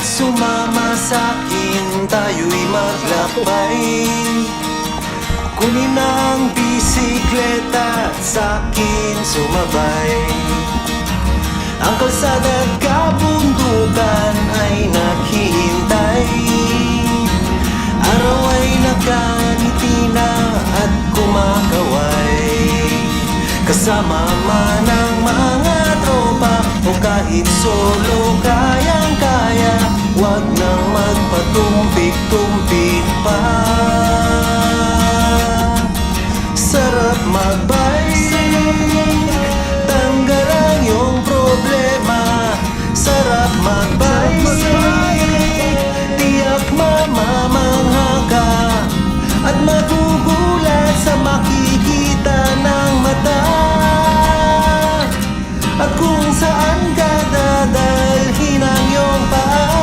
sumama sa'kin, tayo'y maglakbay. Kunin ang bisikleta at sa'kin sumabay. Ang kalsada at kabundukan ay naghihintay. Araw ay nakangiti na at kumakaway. Kasama man ang mga tropa o kahit solo, kayang-kaya. Huwag nang magpatumpik-tumpik pa. Sarap magbike, tanggal ang iyong problema. Sarap magbike, tiyak mamamangha ka at magugulat sa makikita ng mata. At kung saan ka dadalhin ang iyong paa.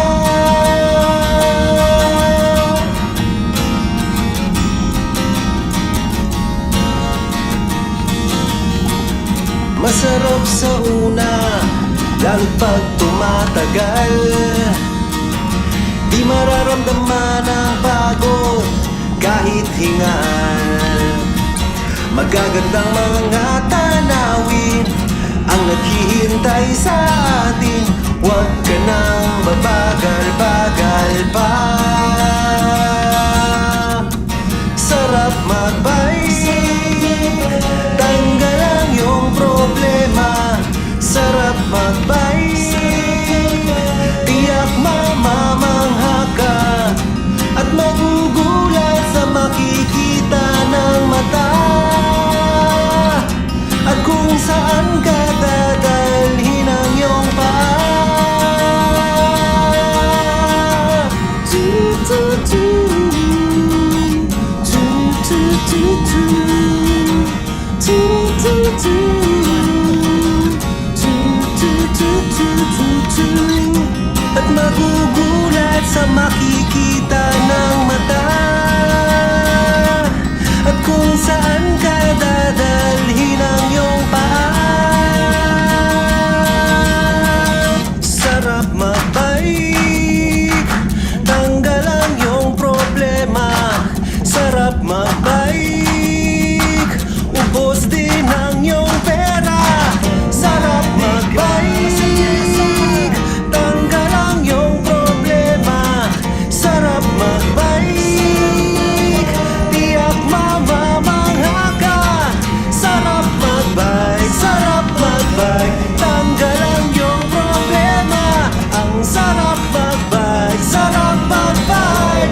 Masarap sa una, lalo't pag tumatagal. Di mararamdaman ang pagod kahit hingal. Magagandang mga tanawin ang naghihintay sa atin. Huwag ka nang babagal-bagal pa. Sarap magbike, tanggal ang iyong problema. Sarap magbike, tiyak mamamangha ka at magugulat sa makikita ng mata. At kung saan ka dadalhin ang iyong paa. At magugulat sa makikita ng mata. At kung saan ka dadalhin ang iyong paa. Sarap magbike, tanggal ang iyong problema. Sarap magbike, ubos din ang iyong pera. Sarap magbike, tanggal ang iyong problema. Sarap magbike, tiyak mamamangha ka. Sarap magbike, tanggal ang iyong problema. Ang sarap magbike,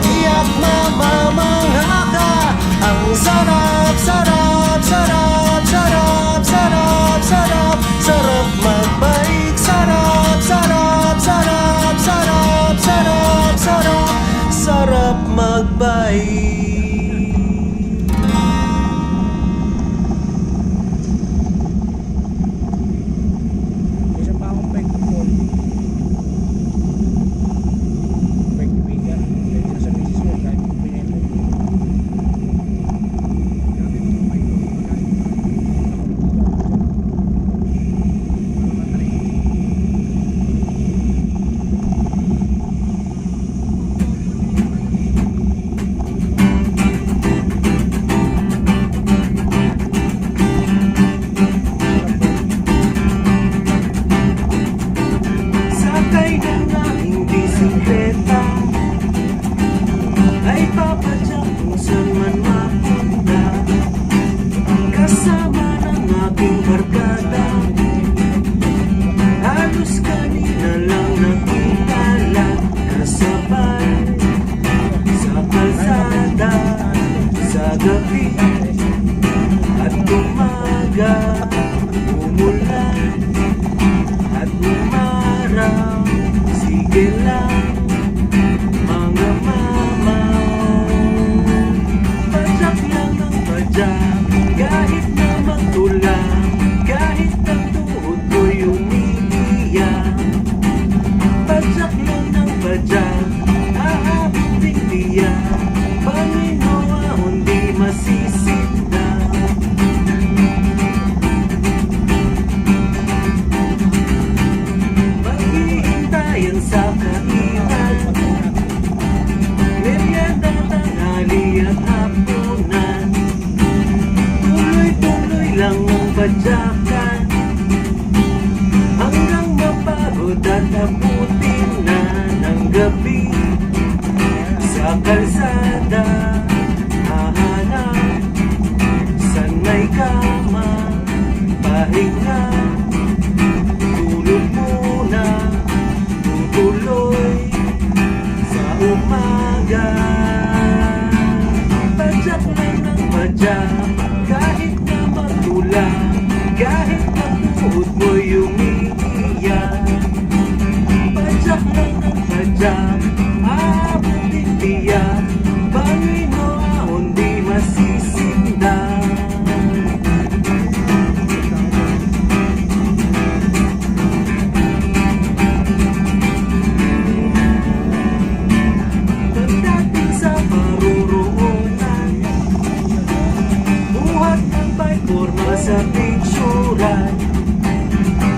tiyak mamamangha ka. Ang sarap, sarap, sarap, sarap, sarap, sarap, sarap magbike. Sarap, sarap, sarap, sarap, sarap, sarap, sarap magbike. Isa pa akong bike before. Bike to bigger. Pwede na sa misis mo kahit pinito. Sakay ng aming bisikleta, ay papadyak kung saan man mapunta. Kasama ng aking barkada, halos kanina lang nakita lang. Kasabay sa kalsada, sa gabi at umaga, umulan at umaraw. Sige lang mga mamaw. padyakan hanggang mapagod at abutin na ng gabi. Sa kalsada hahanap san may kama, pahinga, tulog muna, tutuloy sa umaga. Padyak lang ng padyak, kahit na matulak, kahit na tuhod mo'y umiiyak. Padyak lang ng padyak, abutin tiyak, Panginoon di masisindak. Pagdating sa paruroonan, buhat ng forma sa picturan,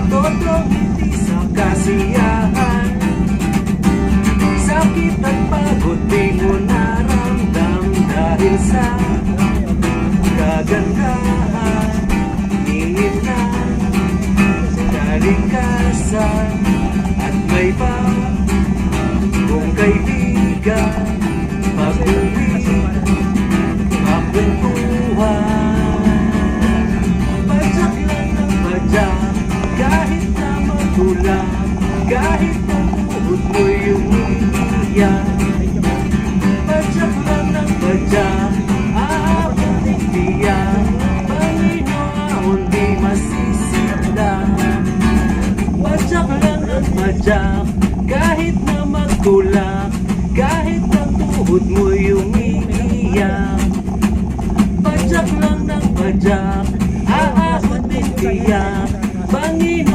totoo hindi sa kasiyahan. Sakit at pagod di mo naramdam dahil sa kagandahan, hihinan, kalikasan, at may pa kung kaibigan, pag-uwi, makwentuhan. Padyak lang ng padyak, kahit na matulak, kahit na tuhod mo'y umiiyak. Padyak lang ng padyak, aabutin tiyak, Panginoon di masisindak. Padyak lang ng padyak, kahit na magtulak, kahit na tuhod mo'y umiiyak. Padyak lang ng padyak, aabutin tiyak, Panginoon